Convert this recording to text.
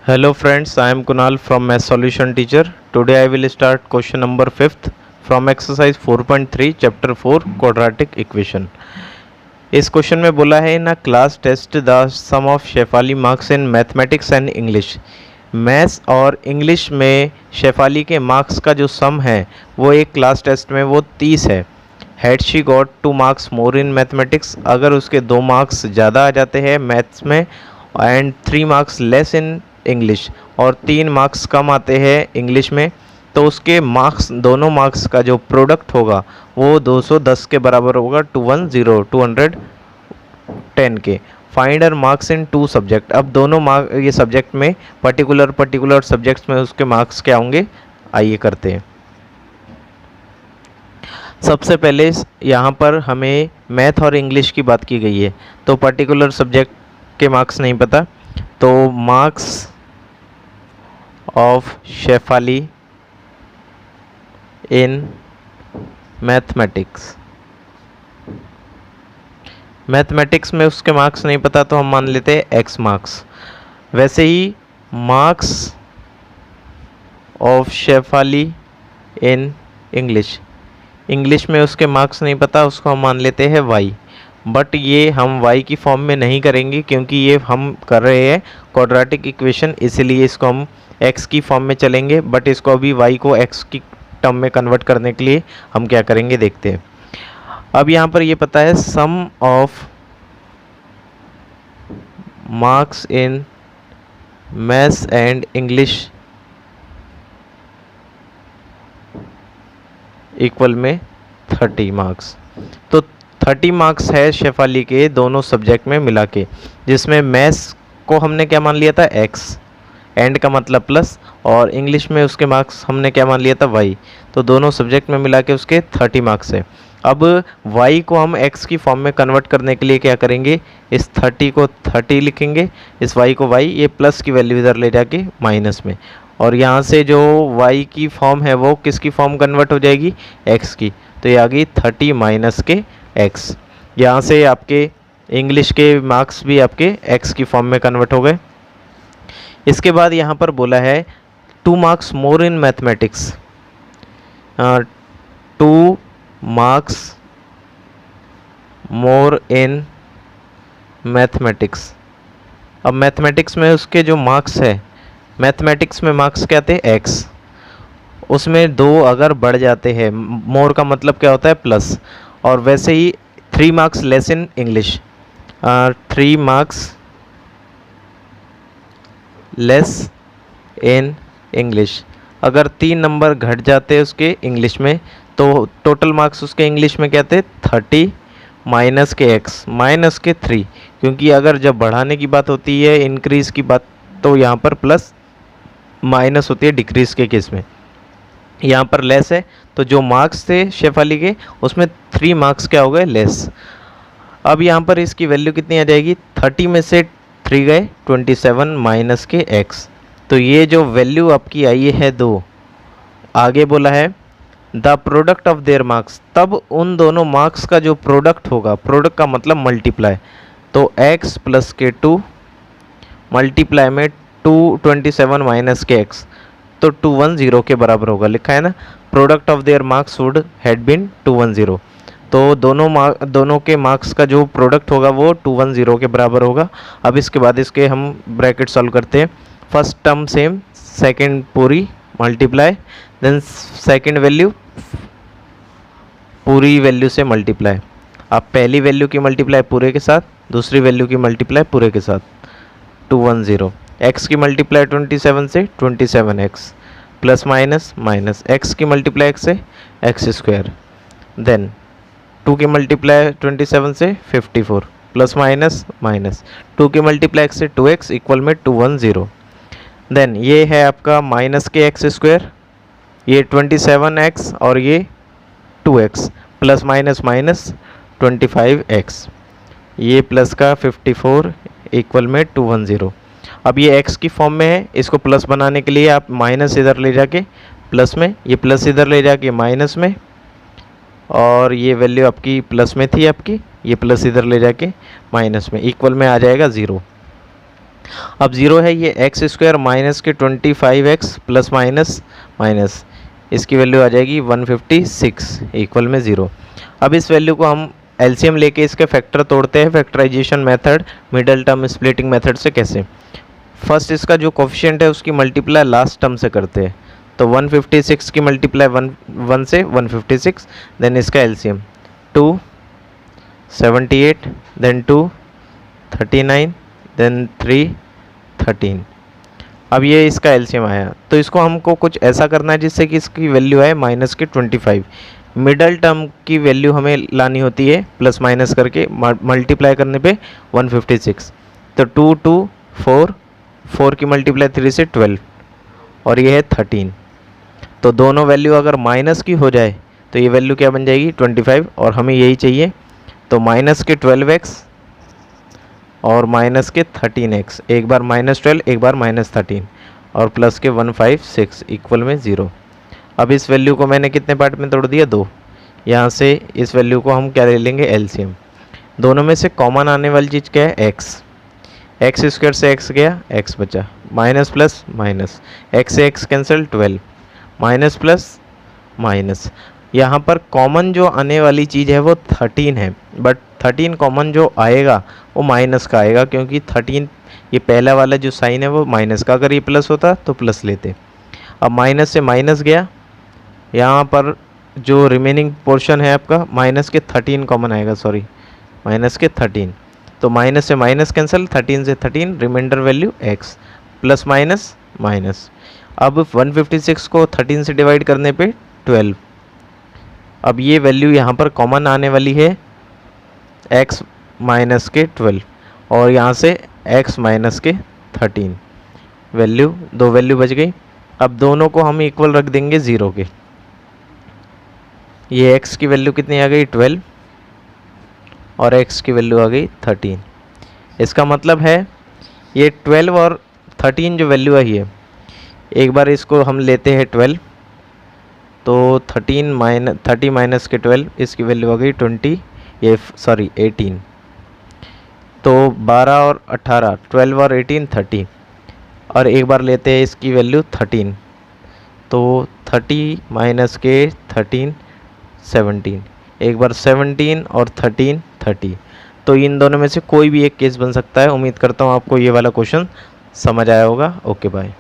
Hello friends, I am Kunal from Math Solution Teacher. Today I will start question number 5th from exercise 4.3 chapter 4 quadratic equation. इस question में बोला है in a class test the sum of Shefali marks in mathematics and English. Maths और English में शेफाली के marks का जो सम है वो एक क्लास टेस्ट में वो 30 है। Had she got 2 marks more in mathematics, अगर उसके 2 मार्क्स ज़्यादा आ जाते हैं मैथ्स में and 3 marks less in English और 3 मार्क्स कम आते हैं इंग्लिश में, तो उसके मार्क्स दोनों मार्क्स का जो प्रोडक्ट होगा वो 210 के बराबर होगा। 210 के। Find her marks in 2 subject. अब दोनों मार्क ये सब्जेक्ट में पर्टिकुलर सब्जेक्ट्स में उसके मार्क्स क्या होंगे, आइए करते हैं। सबसे पहले यहाँ पर हमें मैथ और इंग्लिश की बात की गई है, तो पर्टिकुलर सब्जेक्ट के मार्क्स नहीं पता, तो marks of Shefali in mathematics. Mathematics में उसके मार्क्स नहीं पता तो हम मान लेते हैं एक्स मार्क्स। वैसे ही marks of Shefali in English, English में उसके मार्क्स नहीं पता, उसको हम मान लेते हैं वाई। बट ये हम वाई की फॉर्म में नहीं करेंगे क्योंकि ये हम कर रहे हैं क्वाड्रेटिक इक्वेशन, इसीलिए इसको हम एक्स की फॉर्म में चलेंगे। बट इसको अभी वाई को एक्स की टर्म में कन्वर्ट करने के लिए हम क्या करेंगे देखते हैं। अब यहाँ पर ये पता है sum of marks in maths and English equal में 30 मार्क्स। तो 30 मार्क्स है शेफाली के दोनों सब्जेक्ट में मिला के, जिसमें मैथ्स को हमने क्या मान लिया था एक्स, एंड का मतलब प्लस, और इंग्लिश में उसके मार्क्स हमने क्या मान लिया था वाई। तो दोनों सब्जेक्ट में मिला के उसके 30 मार्क्स है। अब y को हम x की फॉर्म में कन्वर्ट करने के लिए क्या करेंगे, इस 30 को 30 लिखेंगे, इस y को y, ये प्लस की वैल्यू इधर ले जाके माइनस में, और यहाँ से जो y की फॉर्म है वो किसकी फॉर्म कन्वर्ट हो जाएगी, x की। तो ये आ गई 30 माइनस के x। यहाँ से आपके इंग्लिश के मार्क्स भी आपके x की फॉर्म में कन्वर्ट हो गए। इसके बाद यहाँ पर बोला है 2 marks more in mathematics, 2 marks more in mathematics. अब मैथमेटिक्स में उसके जो मार्क्स है, मैथमेटिक्स में मार्क्स क्या थे एक्स, उसमें 2 अगर बढ़ जाते हैं, मोर का मतलब क्या होता है प्लस, और वैसे ही 3 marks less in English, 3 marks less in English, अगर 3 नंबर घट जाते हैं उसके इंग्लिश में तो टोटल मार्क्स उसके इंग्लिश में क्या थे 30 माइनस के एक्स माइनस के 3, क्योंकि अगर जब बढ़ाने की बात होती है इंक्रीज़ की बात तो यहाँ पर प्लस माइनस होती है डिक्रीज़ के केस में, यहाँ पर लेस है। तो जो मार्क्स थे शेफाली के उसमें 3 मार्क्स क्या हो गए लेस। अब यहाँ पर इसकी वैल्यू कितनी आ जाएगी, 30 में से 3 गए 27 माइनस के एक्स, तो ये जो वैल्यू आपकी आई है 2। आगे बोला है the product of their marks, तब उन दोनों मार्क्स का जो प्रोडक्ट होगा, प्रोडक्ट का मतलब मल्टीप्लाई, तो x प्लस के 2 मल्टीप्लाई में 227 माइनस के x, तो 210 के बराबर होगा, लिखा है ना, product of their marks would had been 210। तो दोनों के मार्क्स का जो प्रोडक्ट होगा वो 210 के बराबर होगा। अब इसके बाद इसके हम ब्रैकेट सॉल्व करते हैं। फर्स्ट टर्म सेम, सेकंड पूरी मल्टीप्लाई, देन सेकंड वैल्यू पूरी वैल्यू से मल्टीप्लाई। अब पहली वैल्यू की मल्टीप्लाई पूरे के साथ, दूसरी वैल्यू की मल्टीप्लाई पूरे के साथ, 210। एक्स की मल्टीप्लाई 27 से 27x plus minus minus, x की मल्टीप्लाई एक्स से एक्स स्क्वायर, देन 2 की मल्टीप्लाई 27 से 54 प्लस माइनस माइनस, 2 की मल्टीप्लाई एक्स से 2x इक्वल में 210। देन ये है आपका माइनस के एक्स स्क्वायर, ये 27x और ये 2x plus minus minus 25x, ये प्लस का 54 इक्वल में 210। अब ये x की फॉर्म में है, इसको प्लस बनाने के लिए आप माइनस इधर ले जाके प्लस में, ये प्लस इधर ले जाके माइनस में, और ये वैल्यू आपकी प्लस में थी आपकी, ये प्लस इधर ले जाके माइनस में, इक्वल में आ जाएगा 0। अब 0 है, ये एक्स स्क्वायर माइनस के 25x प्लस माइनस माइनस, इसकी वैल्यू आ जाएगी 156 इक्वल में 0। अब इस वैल्यू को हम एलसीएम लेके इसके फैक्टर तोड़ते हैं factorisation method, middle term splitting method से। कैसे? फर्स्ट इसका जो कोफिशिएंट है उसकी मल्टीप्लाई लास्ट टर्म से करते हैं, तो 156 की मल्टीप्लाई 1 से 156, देन इसका एलसीएम 2 78, देन 2 39, देन 3 13। अब ये इसका एलसीएम आया, तो इसको हमको कुछ ऐसा करना है जिससे कि इसकी वैल्यू आए माइनस के 25। मिडल टर्म की वैल्यू हमें लानी होती है प्लस माइनस करके, मल्टीप्लाई करने पे 156, तो 2 2 4, 4 की मल्टीप्लाई 3 से 12, और ये है 13। तो दोनों वैल्यू अगर माइनस की हो जाए तो ये वैल्यू क्या बन जाएगी 25, और हमें यही चाहिए। तो माइनस के 12x और माइनस के 13x, एक बार -12 एक बार -13, और प्लस के 156 इक्वल में 0। अब इस वैल्यू को मैंने कितने पार्ट में तोड़ दिया? 2। यहाँ से इस वैल्यू को हम क्या ले लेंगे? एलसीएम। दोनों में से कॉमन आने वाली चीज़ क्या है? एक्स स्क्वायर से x गया, x बचा, माइनस प्लस माइनस, x से x cancel 12, minus plus minus. यहाँ पर कॉमन जो आने वाली चीज़ है वो 13 है, बट 13 कॉमन जो आएगा वो माइनस का आएगा, क्योंकि 13 ये पहला वाला जो साइन है वो माइनस का, अगर ये प्लस होता तो प्लस लेते। अब माइनस से माइनस गया, यहाँ पर जो रिमेनिंग पोर्शन है आपका माइनस के 13 कॉमन आएगा, सॉरी माइनस के 13, तो माइनस से माइनस कैंसिल, 13 से 13, remainder value x, plus minus minus. अब 156 को 13 से डिवाइड करने पे 12। अब ये वैल्यू यहाँ पर कॉमन आने वाली है x माइनस के 12, और यहाँ से x माइनस के 13, वैल्यू 2 वैल्यू बच गई। अब दोनों को हम इक्वल रख देंगे 0 के। ये x की वैल्यू कितनी आ गई? 12, और x की वैल्यू आ गई 13। इसका मतलब है ये 12 और 13 जो वैल्यू आई है, एक बार इसको हम लेते हैं 12, तो 30 माइनस के 12, इसकी वैल्यू आ गई 18। तो 12 और 18, 12 और 18 30, और एक बार लेते हैं इसकी वैल्यू 13, तो 30 माइनस के 13 17, एक बार 17 और 13 30। तो इन दोनों में से कोई भी एक केस बन सकता है। उम्मीद करता हूँ आपको ये वाला क्वेश्चन समझ आया होगा। Okay bye.